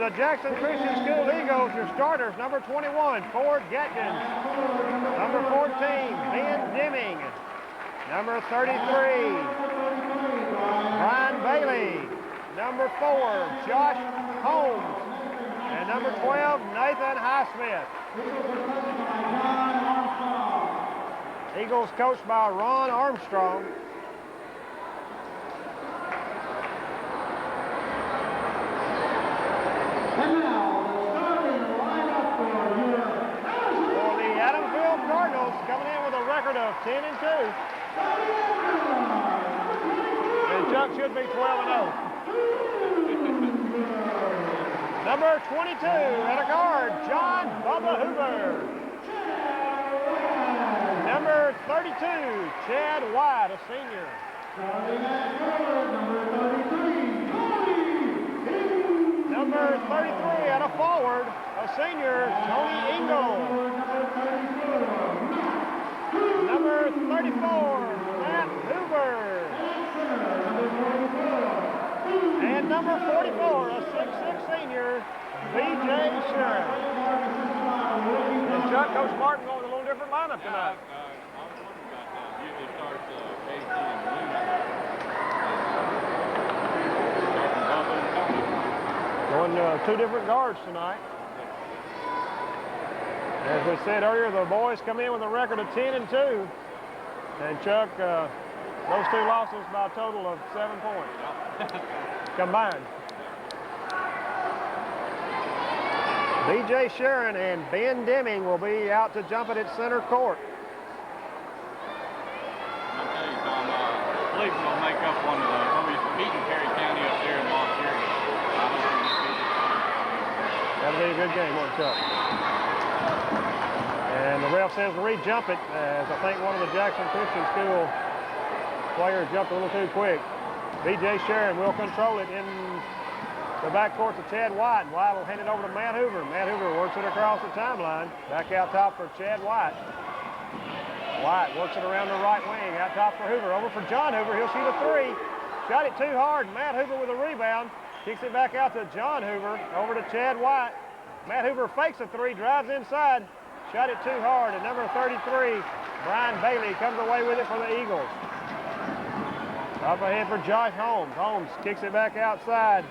the Jackson Christian School Eagles, your starters, number 21, Ford Gatkins. Number 14, Ben Deming. Number 33, Brian Bailey. Number 4, Josh Holmes. And number 12, Nathan Highsmith. Eagles coached by Ron Armstrong. And now, starting lineup for the Adamsville Cardinals, coming in with a record of 10-2. And Chuck should be 12-0. Number 22 at a guard, John Bubba Hoover. Number 32, Chad White, a senior. Number 33 at a forward, a senior, Tony Engel. Number 34, Matt Hoover. And number 44, a 6'6" senior, B.J. Sharon. And Chuck, Coach Martin going with a little different lineup tonight. Usually starts KC and blue. Going two different guards tonight. As we said earlier, the boys come in with a record of 10-2. And Chuck, those two losses by a total of 7 points combined. B.J. Sharon and Ben Deming will be out to jump it at center court. I'll tell you, Tom, I believe we're going to make up one of those. We'll be beating Perry County up there in Los Angeles. That'll be a good game, won't it, Chuck? And the ref says re-jump it, as I think one of the Jackson Christian School players jumped a little too quick. B.J. Sharon will control it in the backcourt to Chad White. White will hand it over to Matt Hoover. Matt Hoover works it across the timeline. Back out top for Chad White. White works it around the right wing. Out top for Hoover. Over for John Hoover. He'll shoot a three. Shot it too hard. Matt Hoover with a rebound. Kicks it back out to John Hoover. Over to Chad White. Matt Hoover fakes a three. Drives inside. Shot it too hard. And number 33, Brian Bailey, comes away with it for the Eagles. Up ahead for Josh Holmes. Holmes kicks it back outside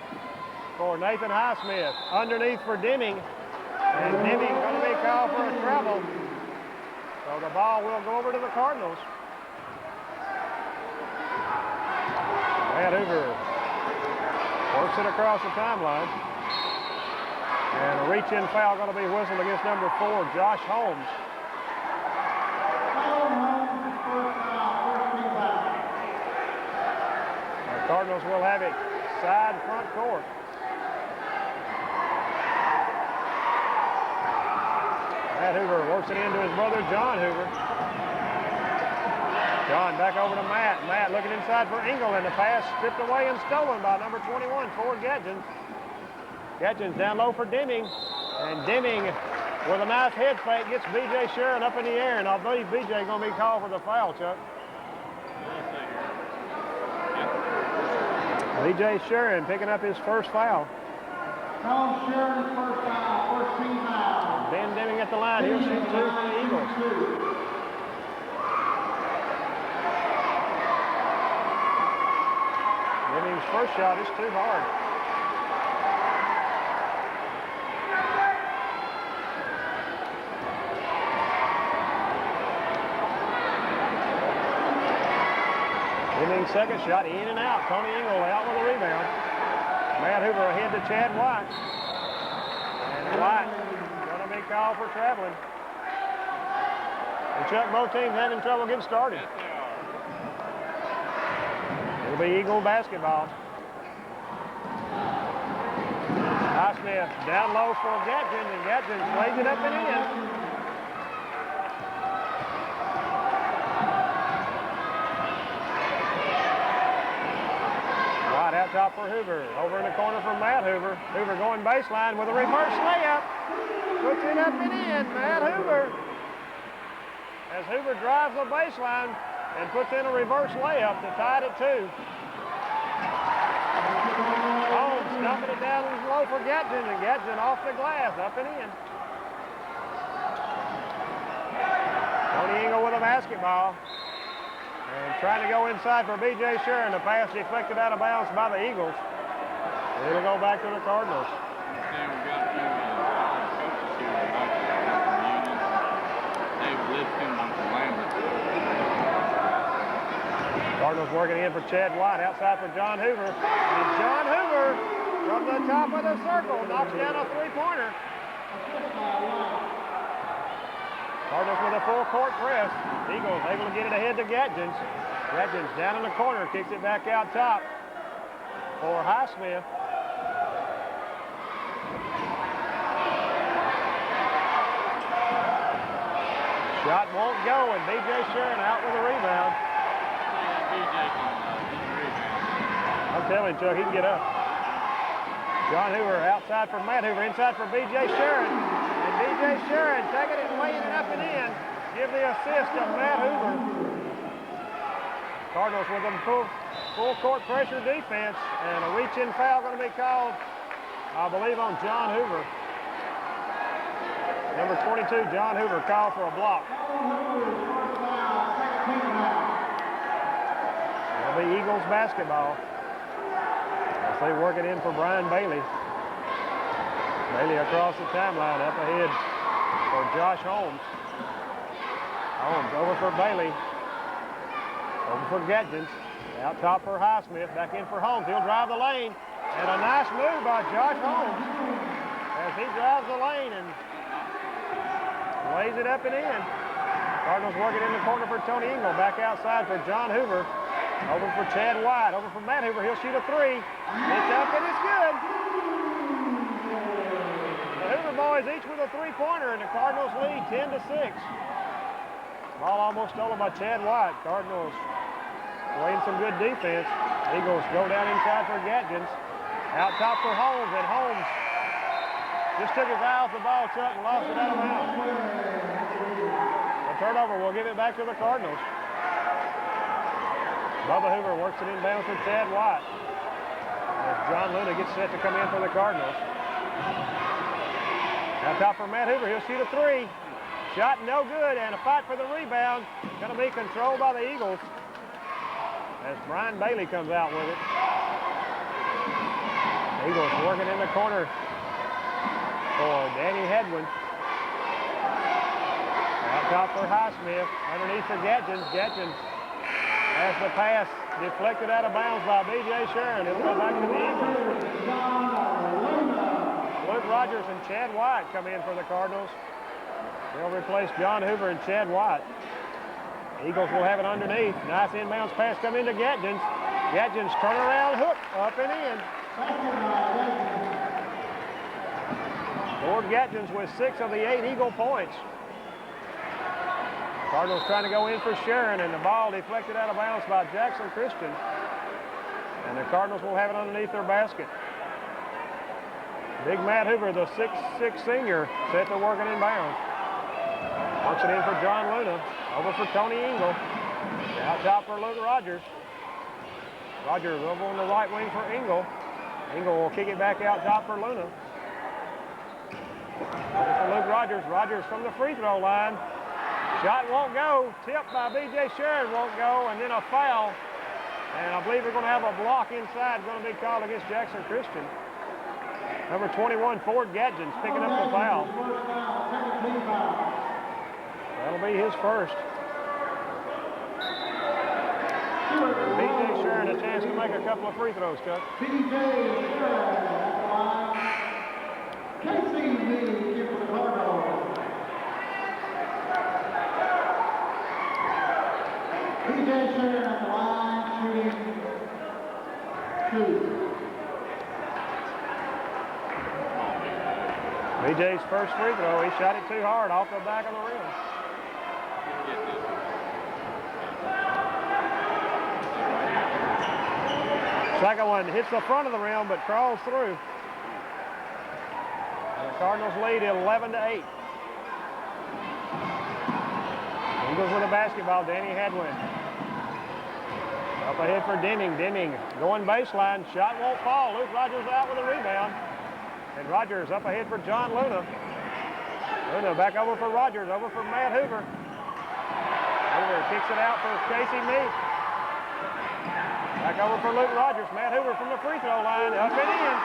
for Nathan Highsmith. Underneath for Deming. And Deming going to be called for a travel. So the ball will go over to the Cardinals. Matt Hoover works it across the timeline. And a reach-in foul going to be whistled against number 4, Josh Holmes. The Cardinals will have it side front court. Matt Hoover works it into his brother, John Hoover. John back over to Matt. Matt looking inside for Engel, and the pass stripped away and stolen by number 21, Ford Gatkins. Gatkins down low for Deming, and Deming with a nice head fake gets B.J. Sharon up in the air, and I believe B.J. going to be called for the foul, Chuck. B.J. Sharon picking up his first foul. Sharon's first foul, first team foul. Ben Deming at the line. He'll shoot 2 for the Eagles. Deming's first shot is too hard. Deming's second shot in and out. Tony Engel out with a rebound. Matt Hoover ahead to Chad White. And White going to be called for traveling. And Chuck, both teams having trouble getting started. It'll be Eagle basketball. Highsmith down low for Gatkins, and Gatkins plays it up and in. Right out top for Hoover. Over in the corner for Matt Hoover. Hoover going baseline with a reverse layup. Puts it up and in. Matt Hoover. As Hoover drives the baseline and puts in a reverse layup to tie it at 2. Holmes dumping it down low for Gadsden, and Gadsden off the glass, up and in. Tony Engel with a basketball. And trying to go inside for B.J. Sharon. The pass deflected out of bounds by the Eagles. It'll go back to the Cardinals. We've got a few coaches here about the Union. David Lipscomb and Uncle Lambert. Cardinals working in for Chad White, outside for John Hoover. And John Hoover, from the top of the circle, knocks down a three-pointer. Cardinals with a full court press. Eagles able to get it ahead to Gadsden's. Gadsden's down in the corner, kicks it back out top for Highsmith. Shot won't go, and B.J. Sharon out with a rebound. B.J. can get a rebound. I'm telling you, Chuck, he can get up. John Hoover outside for Matt Hoover, inside for B.J. Sharon. And B.J. Sharon taking it and laying it up and in. Give the assist to Matt Hoover. Cardinals with them full court pressure defense, and a reach-in foul going to be called, I believe, on John Hoover. Number 22, John Hoover, called for a block. It'll be Eagles basketball. As they work it in for Brian Bailey. Bailey across the timeline, up ahead for Josh Holmes. Holmes over for Bailey. Over for Gadsden. Out top for Highsmith. Back in for Holmes. He'll drive the lane. And a nice move by Josh Holmes as he drives the lane and lays it up and in. Cardinals working in the corner for Tony Engel. Back outside for John Hoover. Over for Chad White. Over for Matt Hoover. He'll shoot a three. It's up and it's good. The Hoover boys each with a three-pointer, and the Cardinals lead 10-6. Ball almost stolen by Chad White. Cardinals playing some good defense. Eagles go down inside for Gadsden's. Out top for Holmes, and Holmes just took his eye off the ball, Chuck, and lost it out of bounds. The turnover will give it back to the Cardinals. Bubba Hoover works it inbounds for Chad White. As John Luna gets set to come in for the Cardinals. Out top for Matt Hoover, he'll shoot a three. Shot no good, and a fight for the rebound. Going to be controlled by the Eagles as Brian Bailey comes out with it. Eagles working in the corner for Danny Hedwin. Out top for Highsmith, underneath for Gadsden. Gadsden has the pass deflected out of bounds by B.J. Sharon. It'll go back to the Eagles. Luke Rogers and Chad White come in for the Cardinals. They'll replace John Hoover and Chad White. Eagles will have it underneath. Nice inbounds pass come into Gadsden's. Gadsden's turnaround hook up and in. Lord Gadsden's with 6 of the 8 Eagle points. Cardinals trying to go in for Sharon, and the ball deflected out of bounds by Jackson Christian. And the Cardinals will have it underneath their basket. Big Matt Hoover, the 6'6" senior, set to working inbounds. Works it in for John Luna. Over for Tony Engel. Out top for Luke Rogers. Rogers over on the right wing for Engel. Engel will kick it back out top for Luna. Over for Luke Rogers. Rogers from the free throw line. Shot won't go. Tipped by B.J. Sharon won't go. And then a foul. And I believe they're going to have a block inside going to be called against Jackson Christian. Number 21, Ford Gadsden's picking up the foul. That'll be his first. B.J. Sharon a chance to make a couple of free throws, Chuck. B.J. Sharon, Casey Lee, here for the Cardinals. B.J. Sharon at the line, shooting 2. B.J.'s first free throw, he shot it too hard off the back of the rim. Second one hits the front of the rim, but crawls through. And the Cardinals lead 11-8. Eagles with a basketball, Danny Hedwin. Up ahead for Denning. Denning going baseline. Shot won't fall. Luke Rogers out with a rebound. And Rogers up ahead for John Luna. Luna back over for Rogers. Over for Matt Hoover. Hoover kicks it out for Casey Meek. Back over for Luke Rogers. Matt Hoover from the free throw line. Up and in.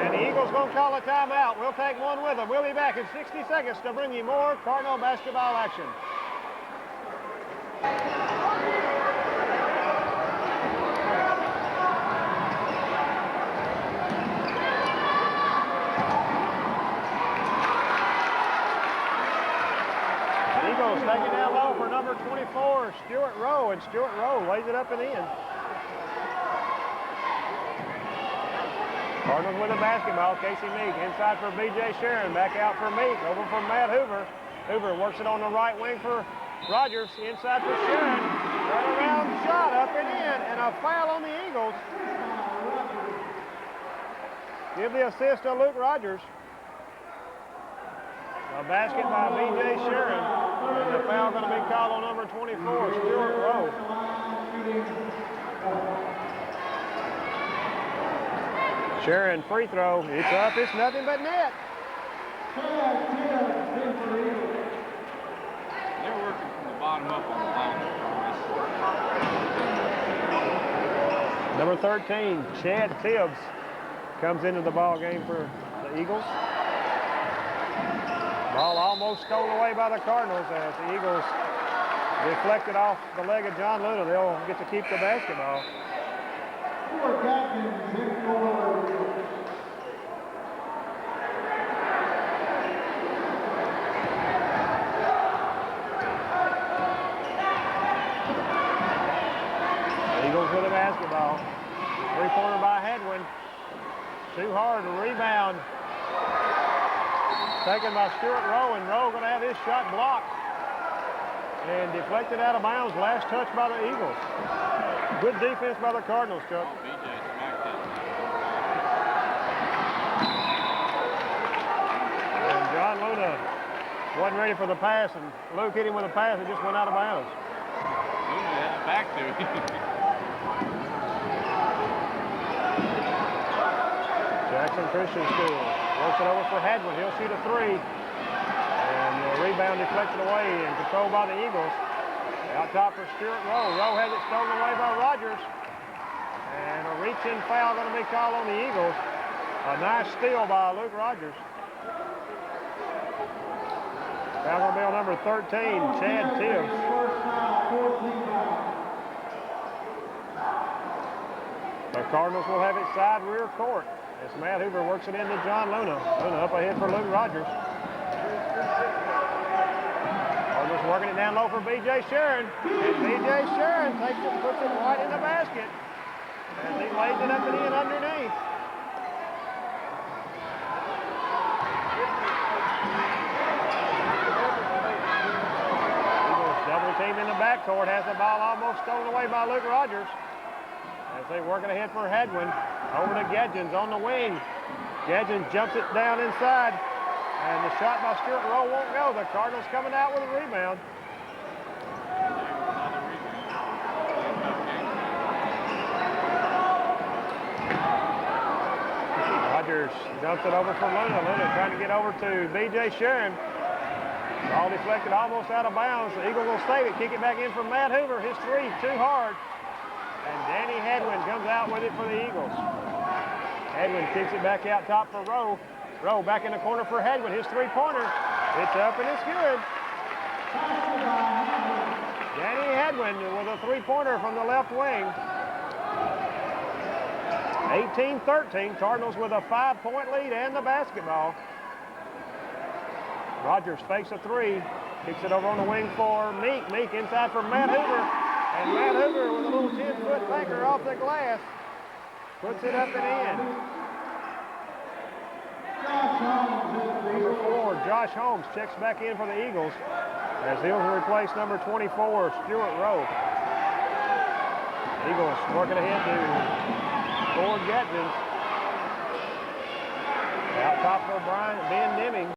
And the Eagles going to call a timeout. We'll take one with them. We'll be back in 60 seconds to bring you more Cardinal basketball action. Eagles taking down low for number 24, Stuart Rowe, and Stuart Rowe lays it up and in. Cardinals with the basketball. Casey Meek inside for B.J. Sharon. Back out for Meek. Over for Matt Hoover. Hoover works it on the right wing for Rogers. Inside for Sharon. Turnaround shot up and in. And a foul on the Eagles. Give the assist to Luke Rogers. A basket by B.J. Sharon. And the foul going to be called on number 24, Stuart Rowe. Sharon free throw. It's up. It's nothing but net. They're working from the bottom up on the ball. Number 13, Chad Tibbs, comes into the ball game for the Eagles. Ball almost stolen away by the Cardinals as the Eagles deflected off the leg of John Luna. They'll get to keep the basketball. Eagles with the basketball. Three-pointer by Hedwin. Too hard to rebound. Taken by Stuart Rowe, and Rowe going to have his shot blocked. And deflected out of bounds. Last touch by the Eagles. Good defense by the Cardinals, Chuck. BJ smacked it. And John Luna wasn't ready for the pass, and Luke hit him with a pass and just went out of bounds. Luna had it back to him. Jackson Christian School works it over for Hadwin. He'll shoot a three. And the rebound deflected away and controlled by the Eagles. Out top for Stuart Rowe. Rowe has it stolen away by Rogers. And a reach-in foul going to be called on the Eagles. A nice steal by Luke Rogers. Foul going to be on number 13, Chad Tibbs. The Cardinals will have it side rear court as Matt Hoover works it into John Luna. Luna up ahead for Luke Rogers. Cardinals working it down low for B.J. Sharon. And B.J. Sharon takes it, puts it right in the basket. And he lays it up and in underneath. Eagles double team in the backcourt. Has the ball almost stolen away by Luke Rogers. As they working ahead for Hadwin. Over to Gadgens on the wing. Gadgens jumps it down inside. And the shot by Stuart Rowe won't go. The Cardinals coming out with a rebound. Rogers dumps it over for Luna. Luna trying to get over to B.J. Sharon. Ball deflected almost out of bounds. The Eagles will save it. Kick it back in for Matt Hoover. His three too hard. And Danny Hadwin comes out with it for the Eagles. Hadwin kicks it back out top for Rowe. Rowe back in the corner for Hadwin. His three-pointer. It's up and it's good. Danny Hadwin with a three-pointer from the left wing. 18-13. Cardinals with a 5-point lead and the basketball. Rogers fakes a three. Kicks it over on the wing for Meek. Meek inside for Matt Hoover. And Matt Hoover with a little 10-foot banker off the glass. Puts it up and in. Number 4, Josh Holmes checks back in for the Eagles as he'll replace number 24, Stuart Rowe. Eagles working ahead to Ford Gadgens. Out top for Ben Deming.